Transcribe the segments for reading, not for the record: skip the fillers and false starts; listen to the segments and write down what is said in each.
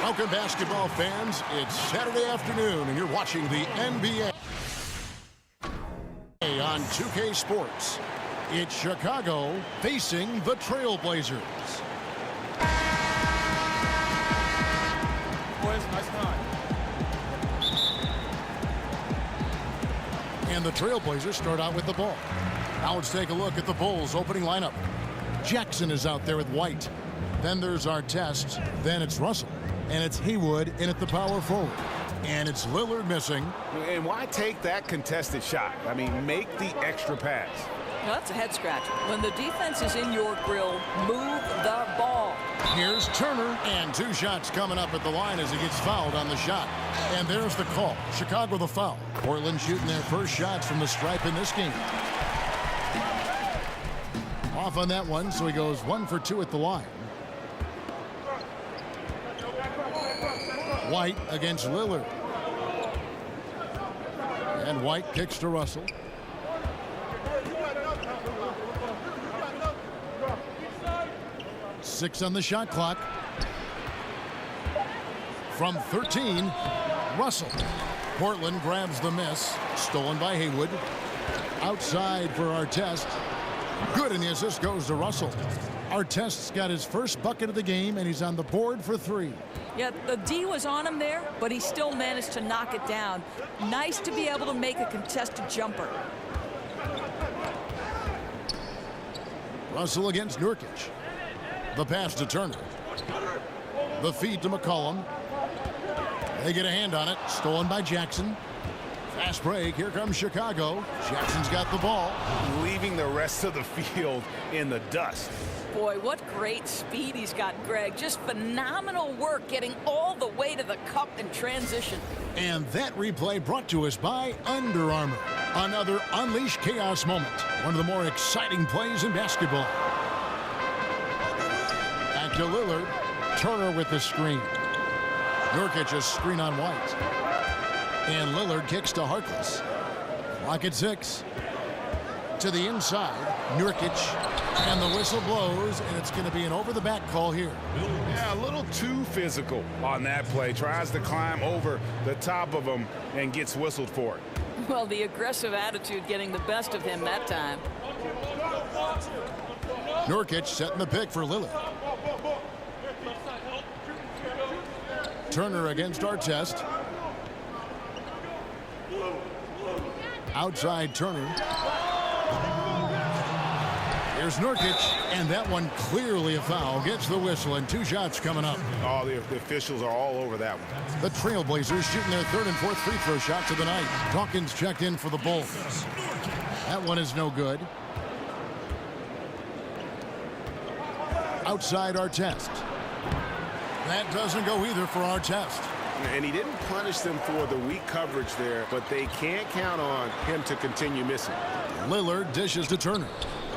Welcome, basketball fans. It's Saturday afternoon, and you're watching the NBA on 2K Sports. It's Chicago facing the Trailblazers. Boys, nice time. And the Trailblazers start out with the ball. Now let's take a look at the Bulls' opening lineup. Jackson is out there with White. Then there's Artest. Then it's Russell. And it's Haywood in at the power forward. And it's Lillard missing. And why take that contested shot? I mean, make the extra pass. Well, that's a head scratcher. When the defense is in your grill, move the ball. Here's Turner, and 2 shots coming up at the line as he gets fouled on the shot. And there's the call. Chicago the foul. Portland shooting their first shots from the stripe in this game. Off on that one, so he goes 1 for 2 at the line. White against Lillard. And White kicks to Russell. Six on the shot clock. From 13, Russell. Portland grabs the miss. Stolen by Haywood. Outside for Artest. Good, and the assist goes to Russell. Artest's got his first bucket of the game, and he's on the board for 3. Yeah, the D was on him there, but he still managed to knock it down. Nice to be able to make a contested jumper. Russell against Nurkic. The pass to Turner. The feed to McCollum. They get a hand on it. Stolen by Jackson. Fast break. Here comes Chicago. Jackson's got the ball. Leaving the rest of the field in the dust. Boy, what great speed he's got, Greg. Just phenomenal work getting all the way to the cup in transition. And that replay brought to us by Under Armour. Another Unleash Chaos moment. One of the more exciting plays in basketball. Back to Lillard. Turner with the screen. Nurkic a screen on White. And Lillard kicks to Harkless. Clock at 6. To the inside. Nurkic. And the whistle blows, and it's going to be an over-the-back call here. Yeah, a little too physical on that play. Tries to climb over the top of him and gets whistled for it. Well, the aggressive attitude getting the best of him that time. Nurkic setting the pick for Lillard. Turner against Artest. Outside Turner. Here's Nurkic, and that one clearly a foul. Gets the whistle, and 2 shots coming up. Oh, the officials are all over that one. The Trailblazers shooting their 3rd and 4th free throw shots of the night. Dawkins checked in for the Bulls. That one is no good. Outside Artest. That doesn't go either for Artest. And he didn't punish them for the weak coverage there, but they can't count on him to continue missing. Lillard dishes to Turner.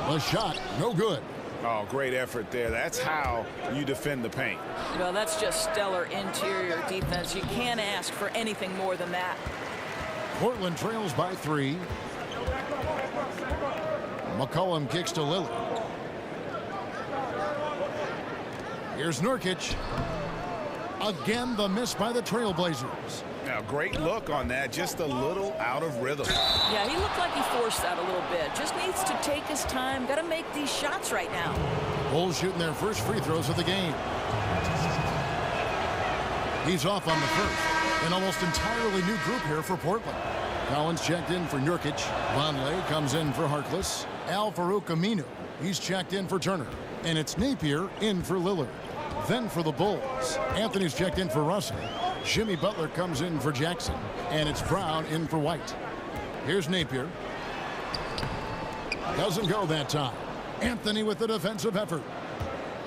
The shot, no good. Oh, great effort there. That's how you defend the paint. Well, that's just stellar interior defense. You can't ask for anything more than that. Portland trails by 3. McCollum kicks to Lillard. Here's Nurkic. Again, the miss by the Trailblazers. Now, great look on that. Just a little out of rhythm. Yeah, he looked like he forced that a little bit. Just needs to take his time. Got to make these shots right now. Bulls shooting their first free throws of the game. He's off on the first. An almost entirely new group here for Portland. Collins checked in for Nurkic. Vonleh comes in for Harkless. Al-Farouq Aminu. He's checked in for Turner. And it's Napier in for Lillard. Then for the Bulls, Anthony's checked in for Russell. Jimmy Butler comes in for Jackson. And it's Brown in for White. Here's Napier. Doesn't go that time. Anthony with the defensive effort.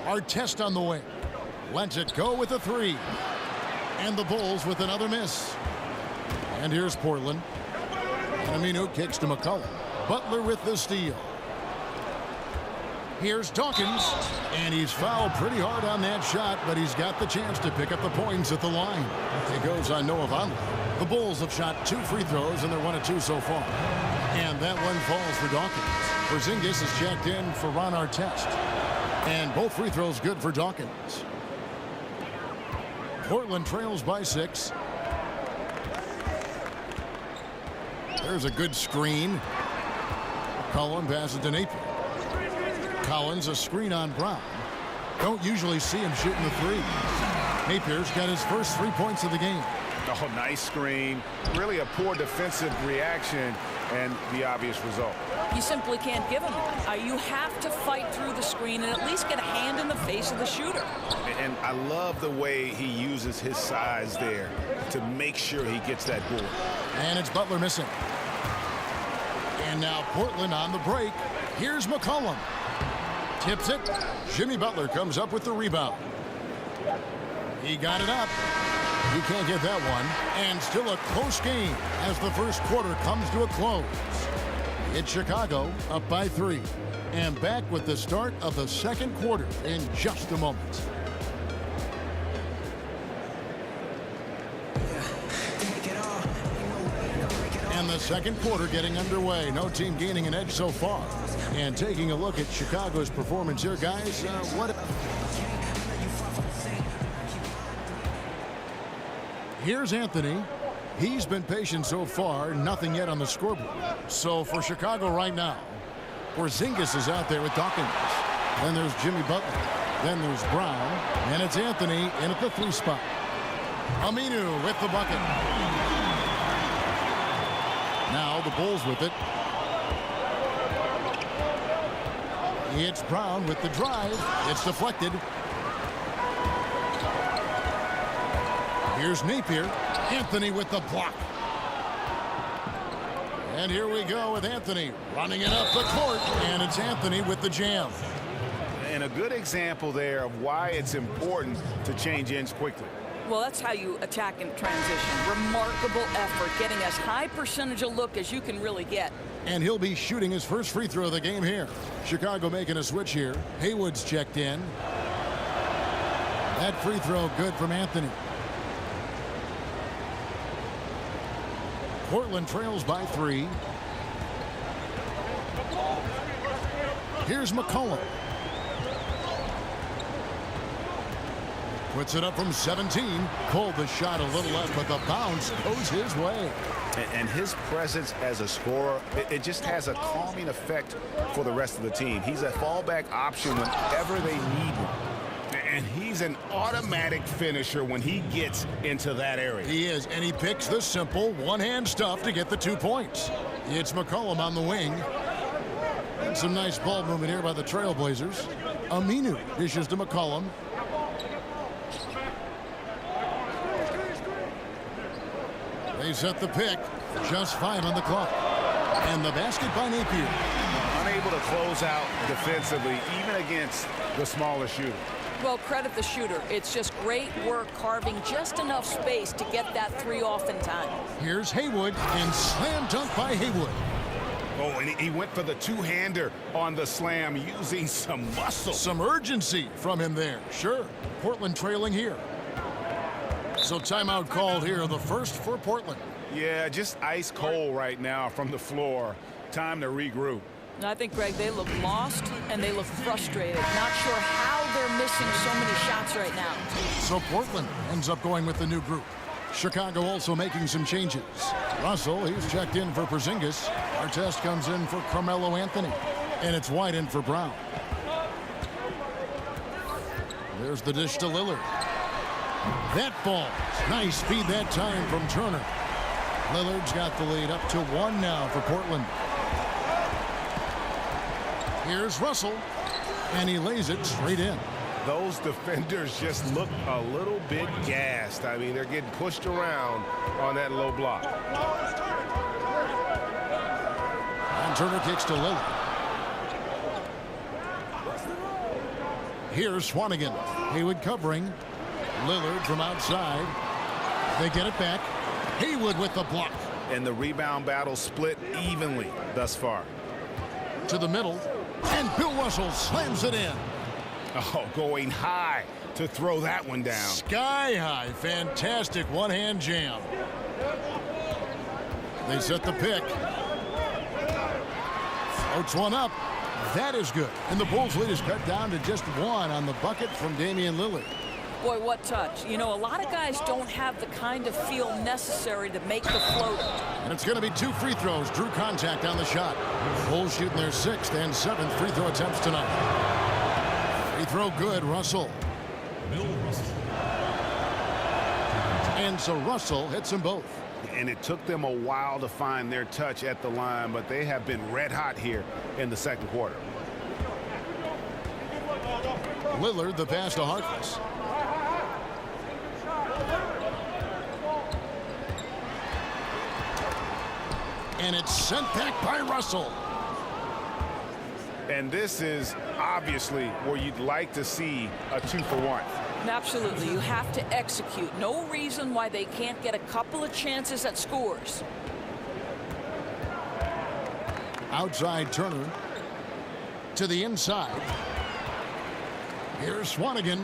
Artest on the way. Lets it go with a 3. And the Bulls with another miss. And here's Portland. And Aminu kicks to McCollum. Butler with the steal. Here's Dawkins, and he's fouled pretty hard on that shot, but he's got the chance to pick up the points at the line. It goes on Noah Vonleh. The Bulls have shot 2 free throws, and they're 1 of 2 so far. And that one falls for Dawkins. Porzingis is checked in for Ron Artest. And both free throws good for Dawkins. Portland trails by 6. There's a good screen. Cullen passes to Napier. Collins, a screen on Brown. Don't usually see him shooting the three. Napier's got his first 3 points of the game. Oh, nice screen. Really a poor defensive reaction and the obvious result. You simply can't give him that. You have to fight through the screen and at least get a hand in the face of the shooter. And I love the way he uses his size there to make sure he gets that board. And it's Butler missing. And now Portland on the break. Here's McCollum. Tips it. Jimmy Butler comes up with the rebound. He got it up. You can't get that one. And still a close game as the first quarter comes to a close. It's Chicago up by 3. And back with the start of the second quarter in just a moment. And the second quarter getting underway. No team gaining an edge so far. And taking a look at Chicago's performance here, guys. Here's Anthony. He's been patient so far. Nothing yet on the scoreboard. So for Chicago right now, Porzingis is out there with Dawkins. Then there's Jimmy Butler. Then there's Brown. And it's Anthony in at the 3 spot. Aminu with the bucket. Now the Bulls with it. It's Brown with the drive. It's deflected. Here's Napier. Anthony with the block. And here we go with Anthony running it up the court. And it's Anthony with the jam. And a good example there of why it's important to change ends quickly. Well, that's how you attack in transition. Remarkable effort, getting as high percentage a look as you can really get. And he'll be shooting his first free throw of the game here. Chicago making a switch here. Haywood's checked in. That free throw good from Anthony. Portland trails by 3. Here's McCollum. Puts it up from 17. Pulled the shot a little left, but the bounce goes his way. And his presence as a scorer, it just has a calming effect for the rest of the team. He's a fallback option whenever they need one. And he's an automatic finisher when he gets into that area. He is, and he picks the simple one-hand stuff to get the 2 points. It's McCollum on the wing. And some nice ball movement here by the Trailblazers. Aminu dishes to McCollum. They set the pick. Just 5 on the clock. And the basket by Napier. Unable to close out defensively, even against the smaller shooter. Well, credit the shooter. It's just great work carving just enough space to get that 3 off in time. Here's Haywood, and slam dunk by Haywood. Oh, and he went for the two-hander on the slam, using some muscle. Some urgency from him there. Sure. Portland trailing here. So timeout called here, the first for Portland. Yeah, just ice cold right now from the floor. Time to regroup. And I think, Greg, they look lost and they look frustrated. Not sure how they're missing so many shots right now. So Portland ends up going with the new group. Chicago also making some changes. Russell, he's checked in for Porzingis. Artest comes in for Carmelo Anthony. And it's White in for Brown. There's the dish to Lillard. That falls. Nice speed that time from Turner. Lillard's got the lead up to 1 now for Portland. Here's Russell, and he lays it straight in. Those defenders just look a little bit gassed. I mean, they're getting pushed around on that low block. And Turner kicks to Lillard. Here's Swanigan. Haywood covering. Lillard from outside. They get it back. Haywood with the block. And the rebound battle split evenly thus far. To the middle. And Bill Russell slams it in. Oh, going high to throw that one down. Sky high. Fantastic one-hand jam. They set the pick. Floats one up. That is good. And the Bulls lead is cut down to just 1 on the bucket from Damian Lillard. Boy, what touch. You know, a lot of guys don't have the kind of feel necessary to make the floater. And it's going to be 2 free throws. Drew contact on the shot. Bulls shooting their 6th and 7th free throw attempts tonight. Free throw good, Russell. And so Russell hits them both. And it took them a while to find their touch at the line, but they have been red hot here in the second quarter. Lillard the pass to Harkless. And it's sent back by Russell. And this is obviously where you'd like to see a 2-for-1. Absolutely. You have to execute. No reason why they can't get a couple of chances at scores. Outside Turner. To the inside. Here's Swanigan.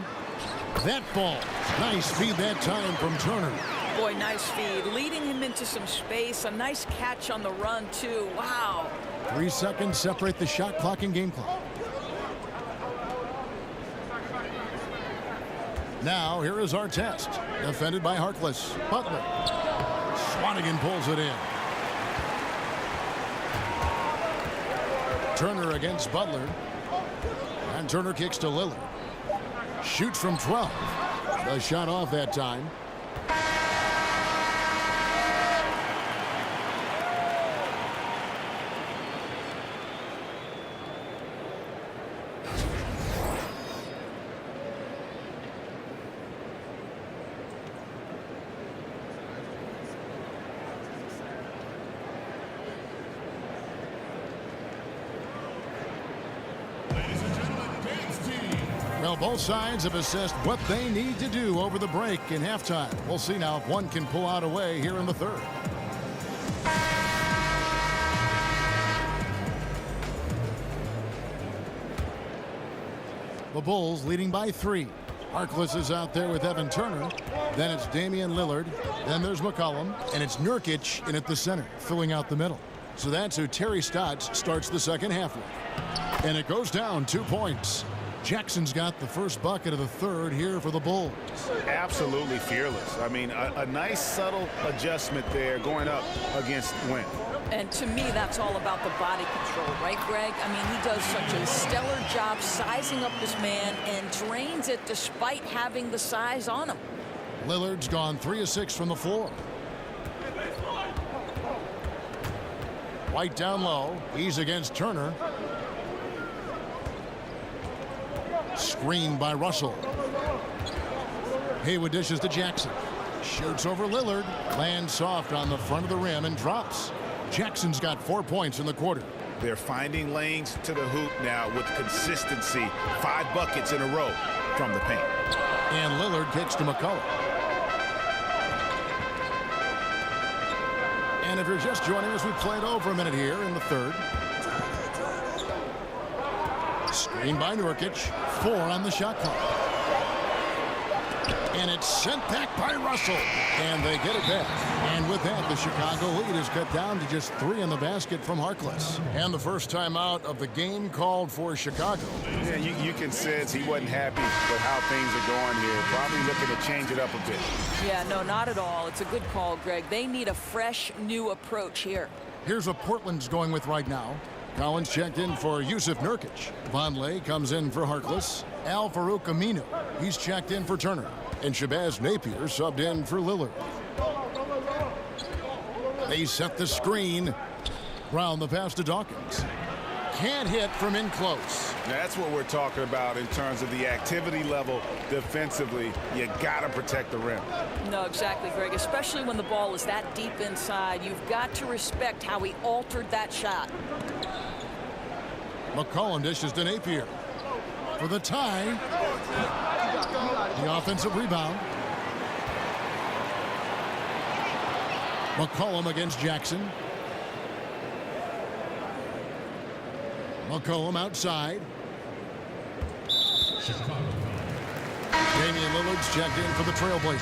That ball. Nice feed that time from Turner. Boy, nice feed. Leading him into some space. A nice catch on the run, too. Wow. 3 seconds separate the shot clock and game clock. Now, here is our test. Defended by Harkless. Butler. Swanigan pulls it in. Turner against Butler. And Turner kicks to Lillard. Shoots from 12. The shot off that time. Well, both sides have assessed what they need to do over the break in halftime. We'll see now if one can pull out a way here in the third. The Bulls leading by 3. Harkless is out there with Evan Turner. Then it's Damian Lillard. Then there's McCollum. And it's Nurkic in at the center, filling out the middle. So that's who Terry Stotts starts the second half with. And it goes down 2 points. Jackson's got the first bucket of the third here for the Bulls. Absolutely fearless. I mean, a nice subtle adjustment there going up against Wynn. And to me, that's all about the body control, right, Greg? I mean, he does such a stellar job sizing up this man and drains it despite having the size on him. Lillard's gone 3 of 6 from the floor. White down low. He's against Turner. Screened by Russell. Haywood dishes to Jackson. Shoots over Lillard. Lands soft on the front of the rim and drops. Jackson's got 4 points in the quarter. They're finding lanes to the hoop now with consistency. 5 buckets in a row from the paint. And Lillard kicks to McCollum. And if you're just joining us, we played over a minute here in the third. Screen by Nurkic. 4 on the shot clock. And it's sent back by Russell. And they get it back. And with that, the Chicago lead is cut down to just 3 in the basket from Harkless. And the first time out of the game called for Chicago. Yeah, you can sense he wasn't happy with how things are going here. Probably looking to change it up a bit. Yeah, no, not at all. It's a good call, Greg. They need a fresh, new approach here. Here's what Portland's going with right now. Collins checked in for Yusuf Nurkic. Vonleh comes in for Harkless. Al-Farouq Aminu. He's checked in for Turner. And Shabazz Napier subbed in for Lillard. They set the screen. Brown the pass to Dawkins. Can't hit from in close. That's what we're talking about in terms of the activity level defensively. You got to protect the rim. No, exactly, Greg. Especially when the ball is that deep inside. You've got to respect how he altered that shot. McCollum dishes to Napier for the tie. The offensive rebound. McCollum against Jackson. McCollum outside. Damian Lillard's checked in for the Trailblazers.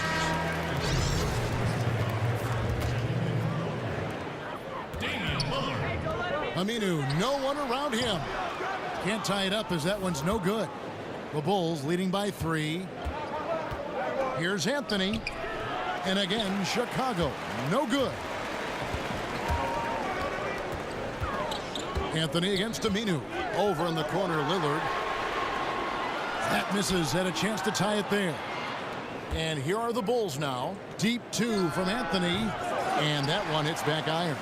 Aminu, no one around him. Can't tie it up as that one's no good. The Bulls leading by 3. Here's Anthony. And again, Chicago. No good. Anthony against Aminu. Over in the corner, Lillard. That misses. Had a chance to tie it there. And here are the Bulls now. Deep two from Anthony. And that one hits back iron.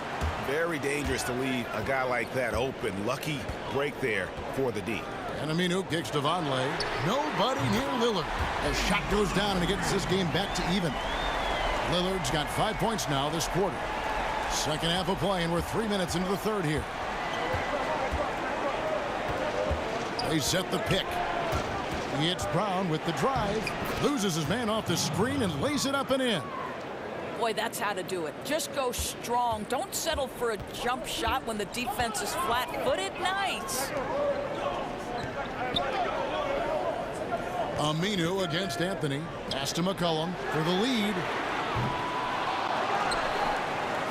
Very dangerous to leave a guy like that open. Lucky break there for the D. And Aminu kicks to Vonleh. Nobody near Lillard. As shot goes down and it gets this game back to even. Lillard's got 5 points now this quarter. Second half of play, and we're 3 minutes into the third here. They set the pick. It's Brown with the drive. Loses his man off the screen and lays it up and in. Boy, that's how to do it. Just go strong. Don't settle for a jump shot when the defense is flat-footed. Nice. Aminu against Anthony. Pass to McCollum for the lead.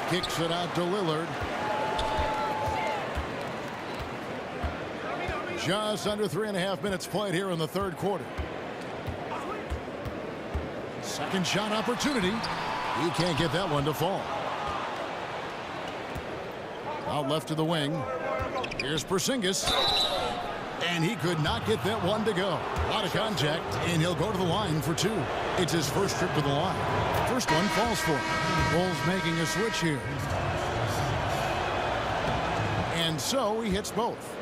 Kicks it out to Lillard. Just under 3.5 minutes played here in the third quarter. Second shot opportunity. He can't get that one to fall. Out left to the wing. Here's Porzingis. And he could not get that one to go. A lot of contact, and he'll go to the line for two. It's his first trip to the line. First one falls for him. Bulls making a switch here. And so he hits both.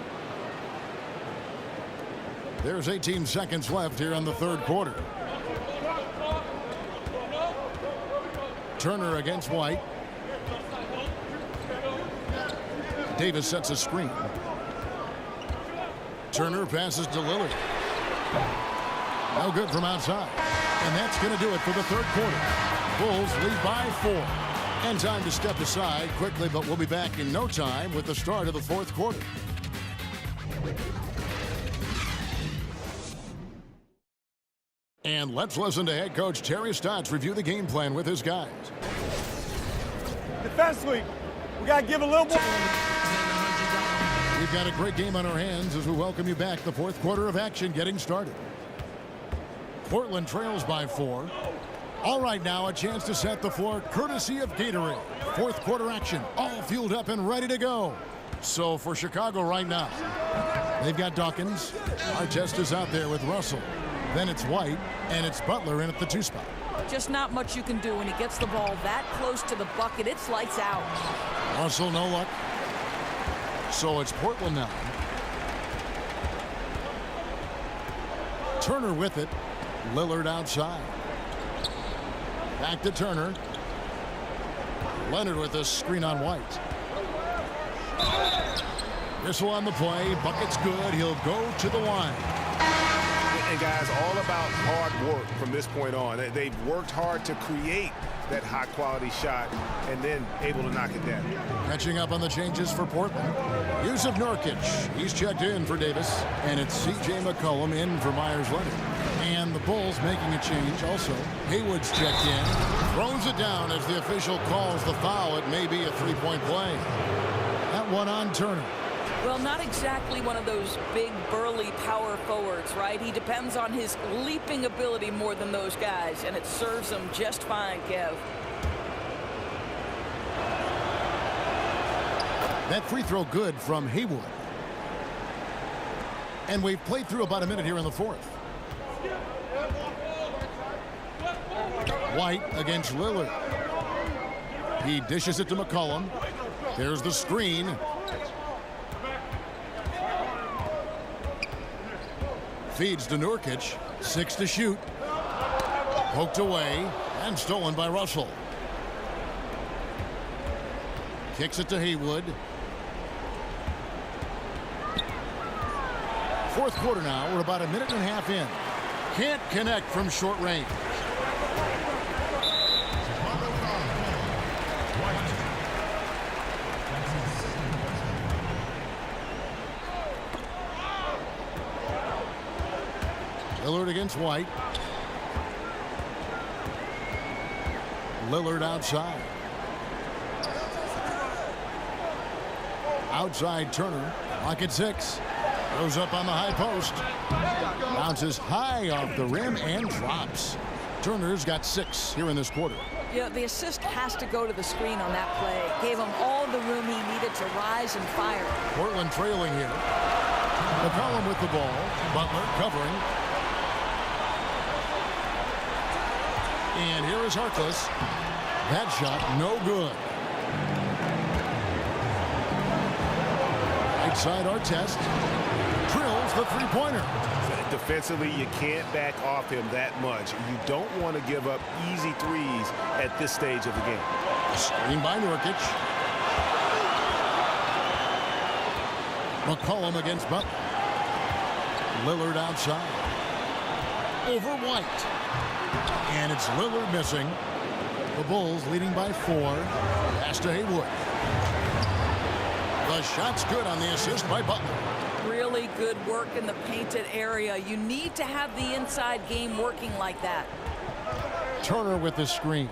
There's 18 seconds left here in the third quarter. Turner against White. Davis sets a screen. Turner passes to Lillard. No good from outside. And that's going to do it for the third quarter. Bulls lead by 4. And time to step aside quickly, but we'll be back in no time with the start of the fourth quarter. And let's listen to head coach Terry Stotts review the game plan with his guys. Defensively, we got to give a little more. We've got a great game on our hands as we welcome you back. The fourth quarter of action getting started. Portland trails by 4. All right, now a chance to set the floor courtesy of Gatorade. Fourth quarter action, all fueled up and ready to go. So for Chicago right now, they've got Dawkins. Artest is out there with Russell. Then it's White, and it's Butler in at the 2 spot. Just not much you can do when he gets the ball that close to the bucket. It's lights out. Russell, no luck. So it's Portland now. Turner with it. Lillard outside. Back to Turner. Leonard with a screen on White. Whistle on the play. Bucket's good. He'll go to the line. And guys, all about hard work from this point on. They've worked hard to create that high-quality shot and then able to knock it down. Catching up on the changes for Portland. Yusuf Nurkic. He's checked in for Davis. And it's C.J. McCollum in for Myers-Leonard. And the Bulls making a change also. Hayward's checked in. Throws it down as the official calls the foul. It may be a three-point play. That one on Turner. Well, not exactly one of those big, burly power forwards, right? He depends on his leaping ability more than those guys, and it serves him just fine, Kev. That free throw good from Hayward. And we've played through about a minute here in the fourth. White against Lillard. He dishes it to McCollum. There's the screen. Feeds to Nurkic. 6 to shoot. Poked away and stolen by Russell. Kicks it to Haywood. Fourth quarter now. We're about a minute and a half in. Can't connect from short range. Lillard against White. Lillard outside. Outside Turner. Lock at 6. Goes up on the high post. Bounces high off the rim and drops. Turner's got 6 here in this quarter. Yeah, the assist has to go to the screen on that play. Gave him all the room he needed to rise and fire. Portland trailing here. McCollum with the ball. Butler covering. And here is Harkless. That shot no good. Right side Artest. Drills the three-pointer. Defensively, you can't back off him that much. You don't want to give up easy threes at this stage of the game. Screen by Nurkic. McCollum against Butler. Lillard outside. Over White. And it's Lillard missing. The Bulls leading by 4. Pass to Haywood. The shot's good on the assist by Butler. Really good work in the painted area. You need to have the inside game working like that. Turner with the screen.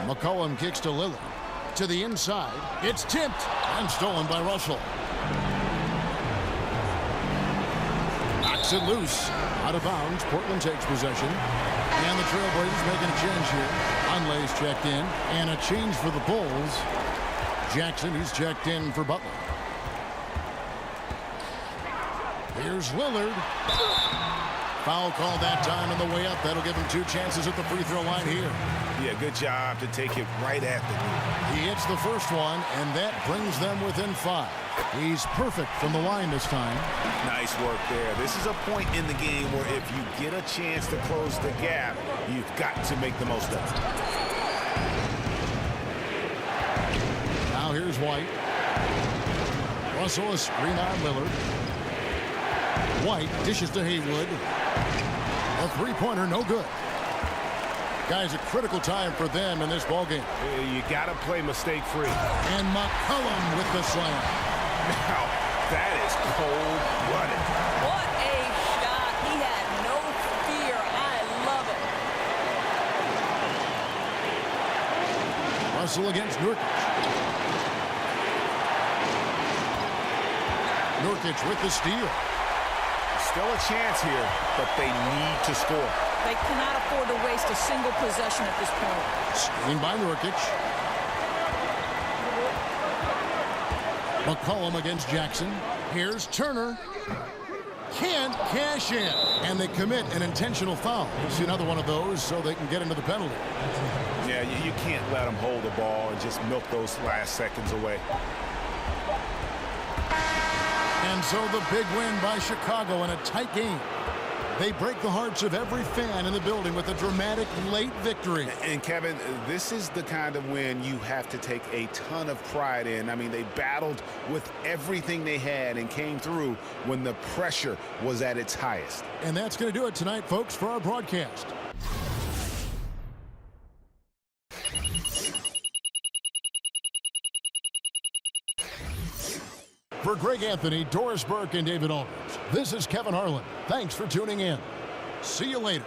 McCollum kicks to Lillard. To the inside. It's tipped and stolen by Russell. Knocks it loose. Out of bounds. Portland takes possession. And the Trailblazers making a change here. Conley's checked in. And a change for the Bulls. Jackson, he's checked in for Butler. Here's Lillard. Foul called that time on the way up. That'll give him 2 chances at the free throw line here. Yeah, good job to take it right at the knee. He hits the first one, and that brings them within 5. He's perfect from the line this time. Nice work there. This is a point in the game where if you get a chance to close the gap, you've got to make the most of it. Now here's White. Russell a screen on Lillard. White dishes to Haywood. A three-pointer, no good. Guys, a critical time for them in this ballgame. You got to play mistake-free. And McCollum with the slam. Now, that is cold-blooded. What a shot. He had no fear. I love it. Russell against Nurkic. Nurkic with the steal. Still a chance here, but they need to score. They cannot afford to waste a single possession at this point. Screen by Nurkic. McCollum against Jackson. Here's Turner. Can't cash in. And they commit an intentional foul. We'll see another one of those so they can get into the penalty. Yeah, you can't let them hold the ball and just milk those last seconds away. And so the big win by Chicago in a tight game. They break the hearts of every fan in the building with a dramatic late victory. And Kevin, this is the kind of win you have to take a ton of pride in. I mean, they battled with everything they had and came through when the pressure was at its highest. And that's going to do it tonight, folks, for our broadcast. For Greg Anthony, Doris Burke, and David Aldridge, this is Kevin Harlan. Thanks for tuning in. See you later.